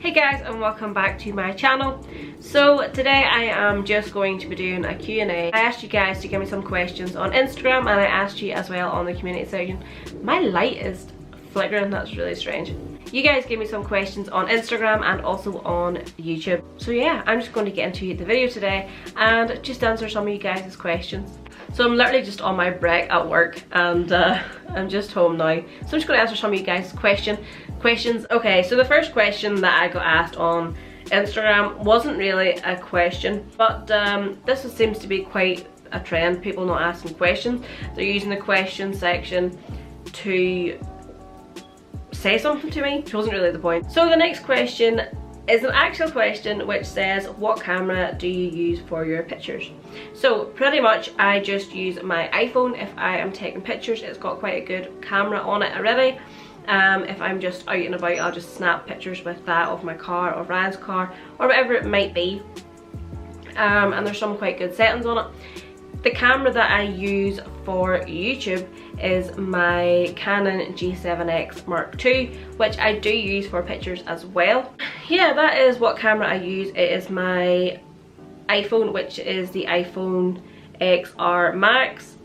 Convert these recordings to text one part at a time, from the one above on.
Hey guys, and welcome back to my channel. So today I am just going to be doing a Q&A. I asked you guys to give me some questions on Instagram, and I asked you as well on the community section. My light is flickering, that's really strange. You guys gave me some questions on Instagram and also on YouTube. So yeah, I'm just going to get into the video today and just answer some of you guys' questions. So I'm literally just on my break at work, and I'm just home now. So I'm just going to answer some of you guys' questions. Okay, so the first question that I got asked on Instagram wasn't really a question, but this seems to be quite a trend, people not asking questions. They're using the question section to say something to me, which wasn't really the point. So the next question is an actual question which says, what camera do you use for your pictures? So pretty much I just use my iPhone if I am taking pictures. It's got quite a good camera on it already. If I'm just out and about, I'll just snap pictures with that of my car or Ryan's car or whatever it might be. And there's some quite good settings on it. The camera that I use for YouTube is my Canon G7X Mark II, which I do use for pictures as well. Yeah, that is what camera I use. It is my iPhone, which is the iPhone XR Max.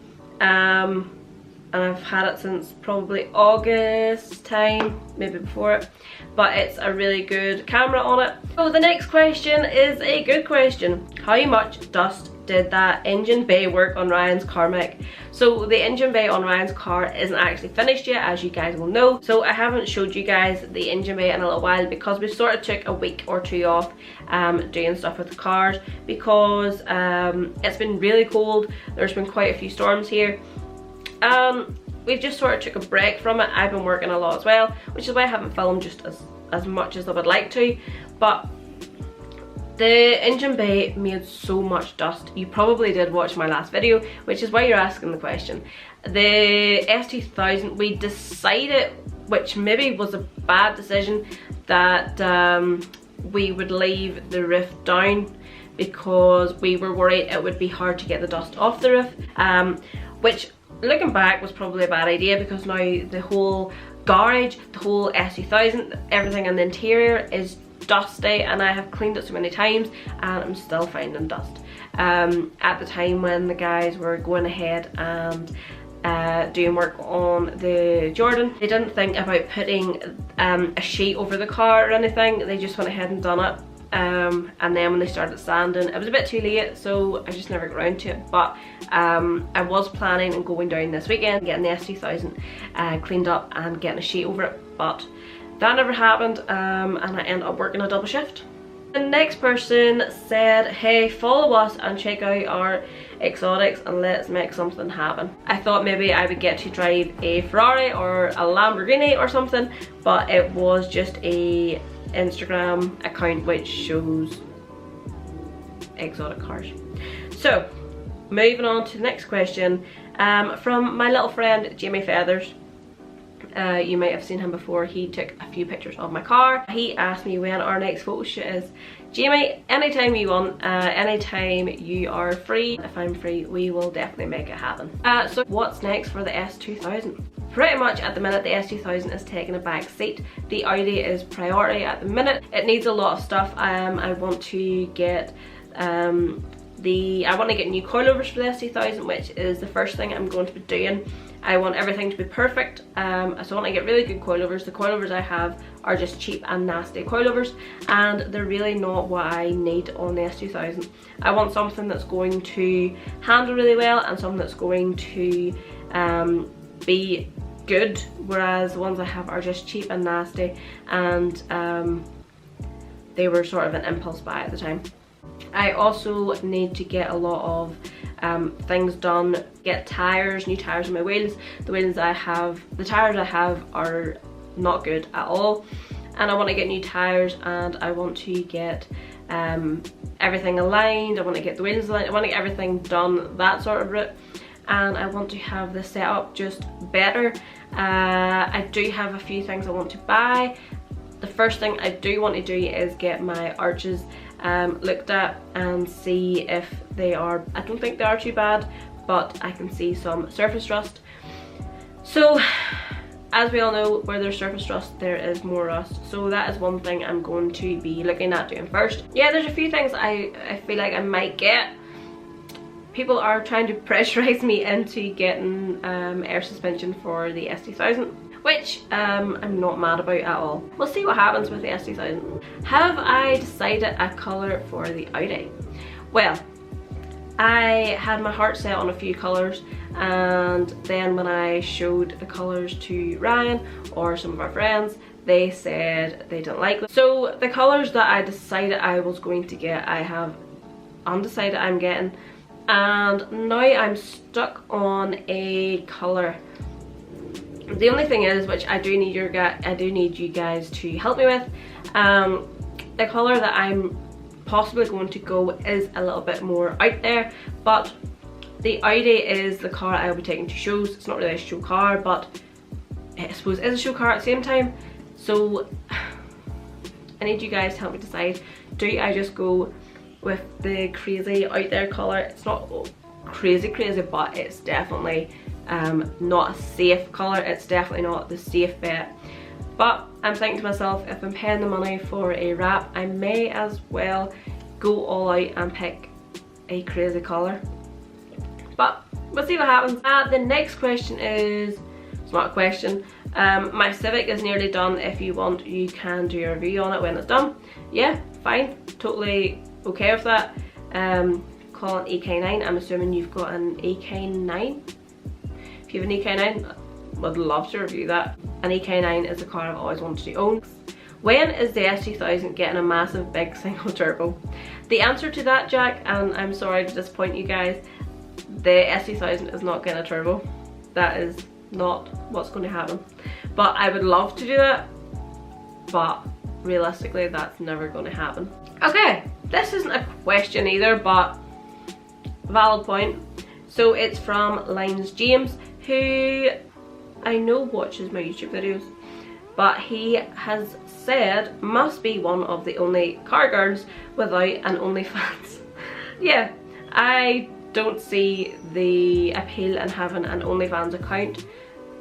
And I've had it since probably August time, maybe before it, but it's a really good camera on it. So the next question is a good question. How much dust did that engine bay work on Ryan's car make? So the engine bay on Ryan's car isn't actually finished yet, as you guys will know. So I haven't showed you guys the engine bay in a little while because we sort of took a week or two off doing stuff with the cars because it's been really cold. There's been quite a few storms here. We've just sort of took a break from it. I've been working a lot as well, which is why I haven't filmed just as much as I would like to. But the engine bay made so much dust. You probably did watch my last video, which is why you're asking the question. The s2000, we decided, which maybe was a bad decision, that we would leave the roof down because we were worried it would be hard to get the dust off the roof, which looking back was probably a bad idea because now the whole garage, the whole s2000, everything in the interior is dusty, and I have cleaned it so many times and I'm still finding dust. At the time when the guys were going ahead and doing work on the Jordan, they didn't think about putting a sheet over the car or anything. They just went ahead and done it. And then when they started sanding, it was a bit too late, so I just never got around to it. But I was planning on going down this weekend, getting the s2000 cleaned up and getting a sheet over it, but that never happened, and I ended up working a double shift. The next person said, hey, follow us and check out our exotics and let's make something happen. I thought maybe I would get to drive a Ferrari or a Lamborghini or something, but it was just a Instagram account which shows exotic cars. So moving on to the next question, from my little friend Jamie Feathers. You might have seen him before. He took a few pictures of my car. He asked me when our next photo shoot is. Jamie, anytime you want, anytime you are free, if I'm free, we will definitely make it happen. So what's next for the s2000? Pretty much at the minute the s2000 is taking a back seat. The Audi is priority at the minute. It needs a lot of stuff. I want to get I want to get new coilovers for the s2000, which is the first thing I'm going to be doing. I want everything to be perfect, so I want to get really good coilovers. The coilovers I have are just cheap and nasty coilovers, and they're really not what I need on the s2000. I want something that's going to handle really well and something that's going to be good, whereas the ones I have are just cheap and nasty, and they were sort of an impulse buy at the time. I also need to get a lot of things done, get tires, new tires on my wheels. The tires I have are not good at all, and I want to get new tires, and I want to get everything aligned. I want to get the wheels aligned. I want to get everything done, that sort of route, and I want to have the setup just better. I do have a few things I want to buy. The first thing I do want to do is get my arches looked at and see if they are, I don't think they are too bad, but I can see some surface rust. So as we all know, where there's surface rust, there is more rust. So that is one thing I'm going to be looking at doing first. Yeah, there's a few things I feel like I might get. People are trying to pressurize me into getting air suspension for the s2000, which I'm not mad about at all. We'll see what happens with the s2000. Have I decided a colour for the Audi? Well, I had my heart set on a few colours, and then when I showed the colours to Ryan or some of our friends, they said they didn't like them. So the colours that I decided I was going to get, I have undecided I'm getting, and now I'm stuck on a colour. The only thing is, which I do need you guys to help me with, the colour that I'm possibly going to go is a little bit more out there, but the Audi is the car I will be taking to shows. It's not really a show car, but I suppose it is a show car at the same time. So I need you guys to help me decide. Do I just go with the crazy out there colour? It's not crazy, but it's definitely not a safe colour. It's definitely not the safe bet. But I'm thinking to myself, if I'm paying the money for a wrap, I may as well go all out and pick a crazy colour. But we'll see what happens. The next question is, it's not a question, my Civic is nearly done. If you want, you can do a review on it when it's done. Yeah, fine, totally okay with that. Call it EK9, I'm assuming you've got an EK9. If you have an EK9, I'd love to review that. An EK9 is a car I've always wanted to own. When is the s2000 getting a massive big single turbo? The answer to that, Jack, and I'm sorry to disappoint you guys, the s2000 is not getting a turbo. That is not what's going to happen. But I would love to do that, but realistically that's never going to happen. Okay, this isn't a question either, but valid point. So it's from Lines James, who I know watches my YouTube videos, but he has said must be one of the only car girls without an OnlyFans. Yeah, I don't see the appeal in having an OnlyFans account.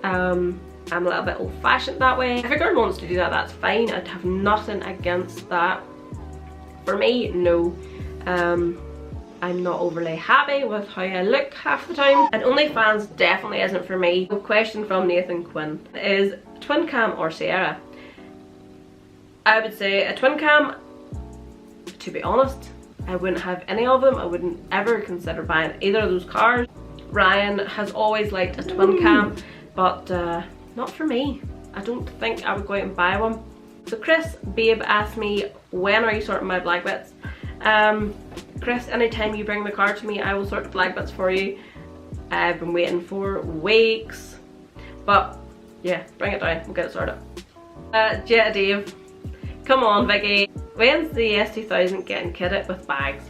I'm a little bit old-fashioned that way. If a girl wants to do that, that's fine. I'd have nothing against that. For me, no. I'm not overly happy with how I look half the time, and OnlyFans definitely isn't for me. The question from Nathan Quinn is twin cam or Sierra? I would say a twin cam. To be honest, I wouldn't have any of them. I wouldn't ever consider buying either of those cars. Ryan has always liked a twin cam, but not for me. I don't think I would go out and buy one. So Chris Babe asked me, when are you sorting my black bits? Chris, anytime you bring the car to me, I will sort the black bits for you. I've been waiting for weeks, but yeah, bring it down, we'll get it sorted. Jetta Dave, come on Vicky, when's the s2000 getting kitted with bags?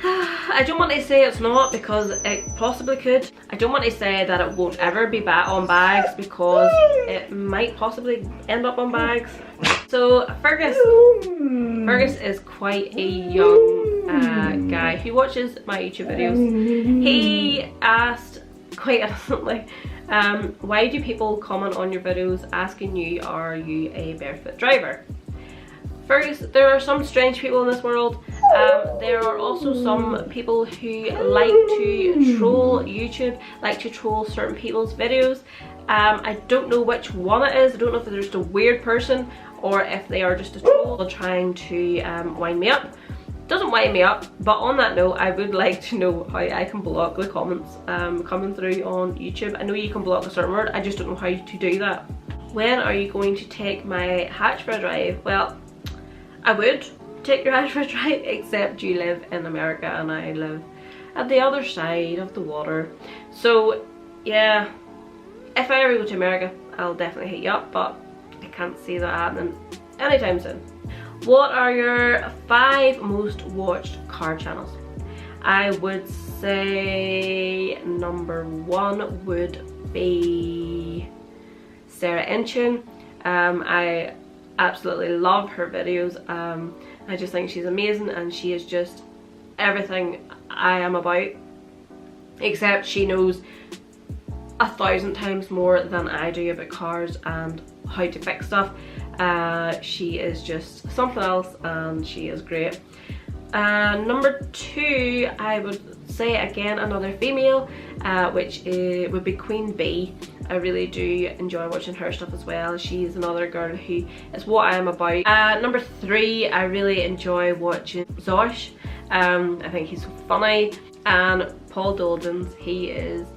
I don't want to say it's not, because it possibly could. I don't want to say that it won't ever be back on bags, because it might possibly end up on bags. So Fergus is quite a young guy who watches my YouTube videos. He asked quite innocently, why do people comment on your videos asking you, are you a barefoot driver? Fergus, there are some strange people in this world. There are also some people who like to troll YouTube, like to troll certain people's videos. I don't know which one it is. I don't know if they're just a weird person or if they are just a troll trying to wind me up. Doesn't wind me up, but on that note, I would like to know how I can block the comments coming through on YouTube. I know you can block a certain word, I just don't know how to do that. When are you going to take my hatch for a drive? Well, I would take your hatch for a drive, except you live in America and I live at the other side of the water. So yeah, if I ever go to America, I'll definitely hit you up, but I can't see that happening anytime soon. What are your 5 most watched car channels? I would say number 1 would be Sarah Intune. I absolutely love her videos. I just think she's amazing, and she is just everything I am about, except she knows 1,000 times more than I do about cars and how to fix stuff. She is just something else and she is great. Number 2, I would say again another female, which would be Queen Bee. I really do enjoy watching her stuff as well. She's another girl who is what I am about. Number 3, I really enjoy watching Zosh. I think he's so funny. And Paul Doldens, he is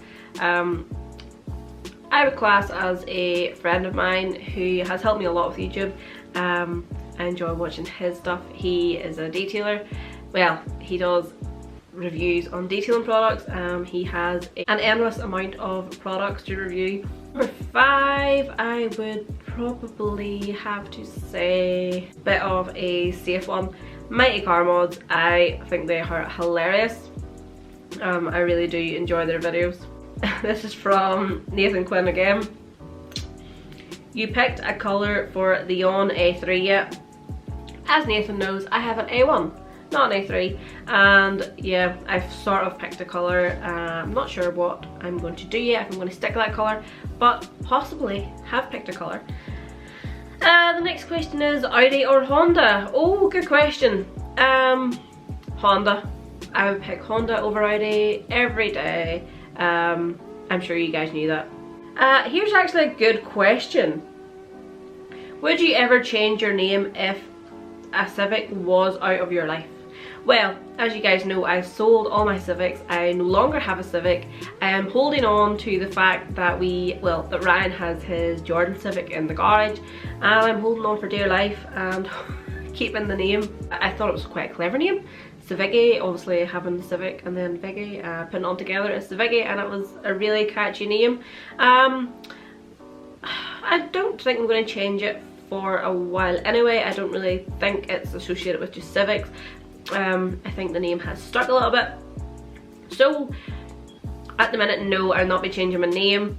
I would class as a friend of mine who has helped me a lot with YouTube. I enjoy watching his stuff. He is a detailer. Well, he does reviews on detailing products. He has an endless amount of products to review. Number 5, I would probably have to say a bit of a safe one. Mighty Car Mods. I think they are hilarious. I really do enjoy their videos. This is from Nathan Quinn again. You picked a colour for the On A3 yet? As Nathan knows, I have an A1, not an A3, and yeah, I've sort of picked a colour. I'm not sure what I'm going to do yet, if I'm going to stick to that colour, but possibly have picked a colour. The next question is Audi or Honda? Oh, good question. Honda. I would pick Honda over Audi every day. I'm sure you guys knew that. Here's actually a good question. Would you ever change your name if a Civic was out of your life? Well, as you guys know, I sold all my Civics. I no longer have a Civic. I am holding on to the fact that that Ryan has his Jordan Civic in the garage, and I'm holding on for dear life and keeping the name. I thought it was quite a clever name. Civic, obviously having the Civic and then Viggy, putting it all together as Civic, and it was a really catchy name. I don't think I'm going to change it for a while anyway. I don't really think it's associated with just Civics. I think the name has stuck a little bit. So at the minute, no, I'll not be changing my name.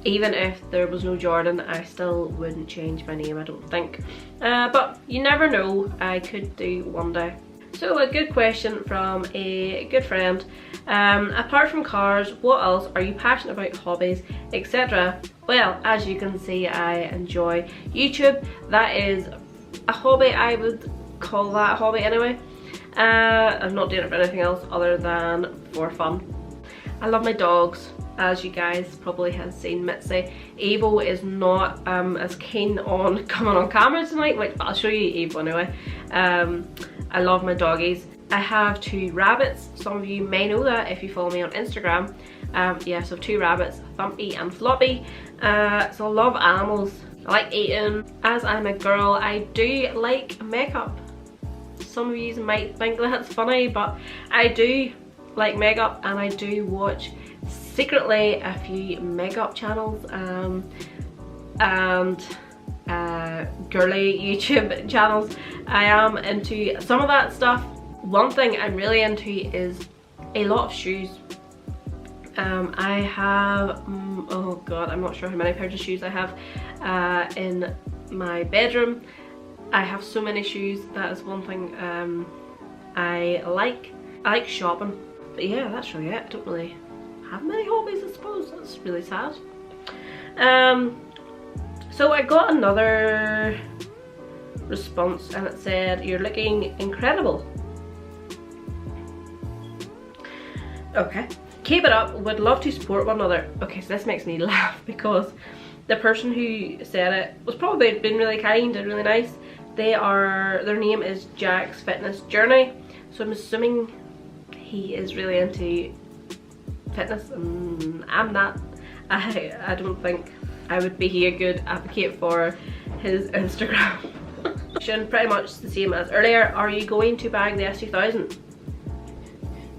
Even if there was no Jordan, I still wouldn't change my name, I don't think. But you never know, I could do one day. So a good question from a good friend. Apart from cars, what else are you passionate about, hobbies, etc.? Well, as you can see, I enjoy YouTube. That is a hobby. I would call that a hobby anyway. I'm not doing it for anything else other than for fun. I love my dogs. As you guys probably have seen Mitzi, Evo is not as keen on coming on camera tonight, which I'll show you Evo anyway. I love my doggies. I have 2 rabbits. Some of you may know that if you follow me on Instagram. Yeah, so 2 rabbits, Thumpy and Floppy. So I love animals. I like eating. As I'm a girl, I do like makeup. Some of you might think that's funny, but I do like makeup, and I do watch secretly a few makeup channels and girly YouTube channels. I am into some of that stuff. One thing I'm really into is a lot of shoes. I have, oh god, I'm not sure how many pairs of shoes I have in my bedroom. I have so many shoes. That is one thing I like. I like shopping. But yeah, that's really it. I don't really have many hobbies, I suppose. That's really sad. So I got another response and it said, "You're looking incredible." Okay, keep it up, would love to support one another. Okay, so this makes me laugh because the person who said it was probably been really kind and really nice. Their name is Jack's Fitness Journey, so I'm assuming he is really into fitness, and I'm not. I don't think I would be a good advocate for his Instagram. Pretty much the same as earlier. Are you going to bag the S2000?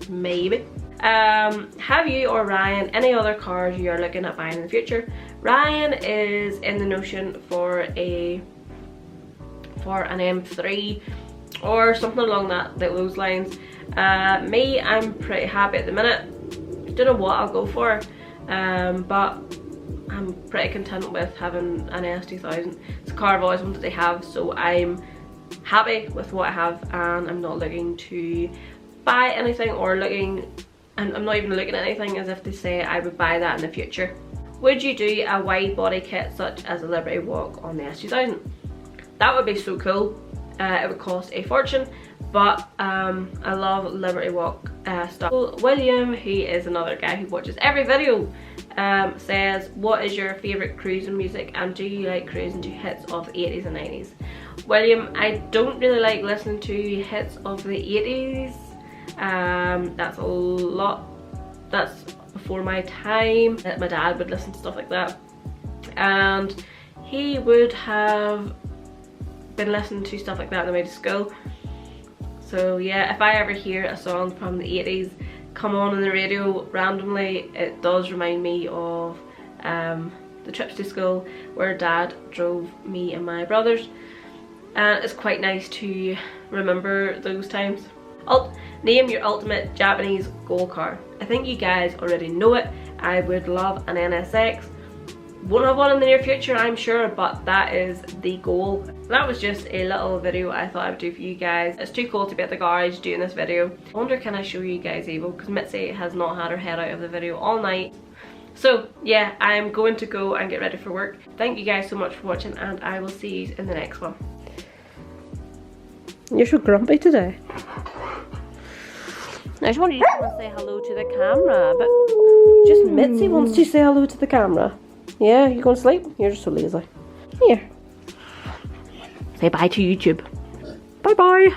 Maybe. Have you or Ryan any other cars you are looking at buying in the future? Ryan is in the notion for an M3 or something along those lines. Me, I'm pretty happy at the minute. Don't know what I'll go for, but I'm pretty content with having an S2000. It's a car I've always wanted to have, so I'm happy with what I have, and I'm not looking to buy anything or looking and I'm not even looking at anything as if to say I would buy that in the future. Would you do a wide body kit such as a Liberty Walk on the S2000? That would be so cool. It would cost a fortune, but I love Liberty Walk stuff. William, he is another guy who watches every video, says, what is your favourite cruising music and do you like cruising to hits of the 80s and 90s? William, I don't really like listening to hits of the 80s. That's a lot, that's before my time. My dad would listen to stuff like that, and he would have been listening to stuff like that on the way to school. So yeah, if I ever hear a song from the 80s come on the radio randomly, it does remind me of the trips to school where Dad drove me and my brothers, and it's quite nice to remember those times. Name your ultimate Japanese goal car. I think you guys already know it. I would love an NSX. Won't have one in the near future, I'm sure, but that is the goal. That was just a little video I thought I would do for you guys. It's too cold to be at the garage doing this video. I wonder, can I show you guys Evo? Because Mitzi has not had her head out of the video all night. So yeah, I'm going to go and get ready for work. Thank you guys so much for watching, and I will see you in the next one. You're so grumpy today. I just wanted you to come and say hello to the camera, but just Mitzi wants to say hello to the camera. Yeah, you going to sleep? You're just so lazy. Here. Say bye to YouTube. Bye bye.